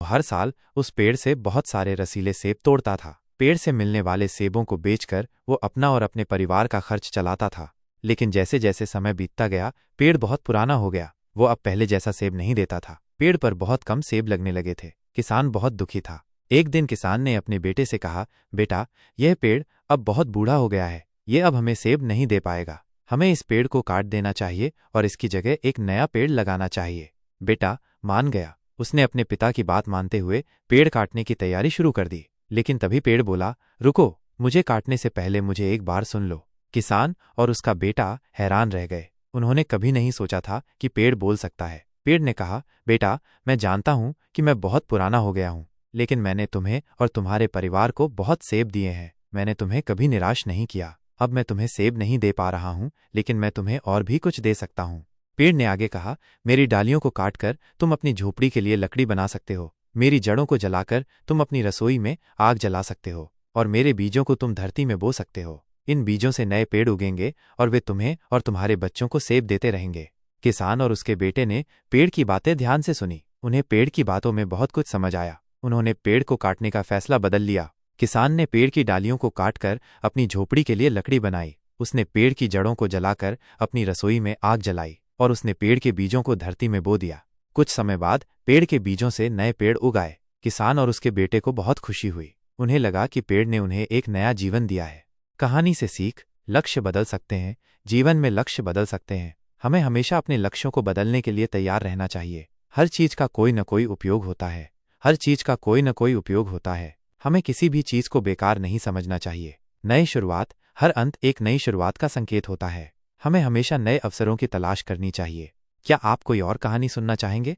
हर साल उस पेड़ से बहुत सारे रसीले सेब तोड़ता था। पेड़ से मिलने वाले सेबों को बेचकर वो अपना और अपने परिवार का खर्च चलाता था। लेकिन जैसे जैसे समय बीतता गया, पेड़ बहुत पुराना हो गया। वो अब पहले जैसा सेब नहीं देता था। पेड़ पर बहुत कम सेब लगने लगे थे। किसान बहुत दुखी था। एक दिन किसान ने अपने बेटे से कहा, बेटा, यह पेड़ अब बहुत बूढ़ा हो गया है। ये अब हमें सेब नहीं दे पाएगा। हमें इस पेड़ को काट देना चाहिए और इसकी जगह एक नया पेड़ लगाना चाहिए। बेटा मान गया। उसने अपने पिता की बात मानते हुए पेड़ काटने की तैयारी शुरू कर दी। लेकिन तभी पेड़ बोला, रुको, मुझे काटने से पहले मुझे एक बार सुन लो। किसान और उसका बेटा हैरान रह गए। उन्होंने कभी नहीं सोचा था कि पेड़ बोल सकता है। पेड़ ने कहा, बेटा, मैं जानता हूं कि मैं बहुत पुराना हो गया हूं, लेकिन मैंने तुम्हें और तुम्हारे परिवार को बहुत सेब दिए हैं। मैंने तुम्हें कभी निराश नहीं किया। अब मैं तुम्हें सेब नहीं दे पा रहा हूं, लेकिन मैं तुम्हें और भी कुछ दे सकता हूं। पेड़ ने आगे कहा, मेरी डालियों को काटकर तुम अपनी झोपड़ी के लिए लकड़ी बना सकते हो। मेरी जड़ों को जलाकर तुम अपनी रसोई में आग जला सकते हो। और मेरे बीजों को तुम धरती में बो सकते हो। इन बीजों से नए पेड़ उगेंगे और वे तुम्हें और तुम्हारे बच्चों को सेब देते रहेंगे। किसान और उसके बेटे ने पेड़ की बातें ध्यान से सुनी। उन्हें पेड़ की बातों में बहुत कुछ समझ आया। उन्होंने पेड़ को काटने का फैसला बदल लिया। किसान ने पेड़ की डालियों को काटकर अपनी झोपड़ी के लिए लकड़ी बनाई। उसने पेड़ की जड़ों को जलाकर अपनी रसोई में आग जलाई और उसने पेड़ के बीजों को धरती में बो दिया। कुछ समय बाद पेड़ के बीजों से नए पेड़ उग आए। किसान और उसके बेटे को बहुत खुशी हुई। उन्हें लगा कि पेड़ ने उन्हें एक नया जीवन दिया है। कहानी से सीख, लक्ष्य बदल सकते हैं, जीवन में लक्ष्य बदल सकते हैं। हमें हमेशा अपने लक्ष्यों को बदलने के लिए तैयार रहना चाहिए। हर चीज का कोई न कोई उपयोग होता है। हर चीज का कोई न कोई उपयोग होता है। हमें किसी भी चीज को बेकार नहीं समझना चाहिए। नई शुरुआत, हर अंत एक नई शुरुआत का संकेत होता है। हमें हमेशा नए अवसरों की तलाश करनी चाहिए। क्या आप कोई और कहानी सुनना चाहेंगे?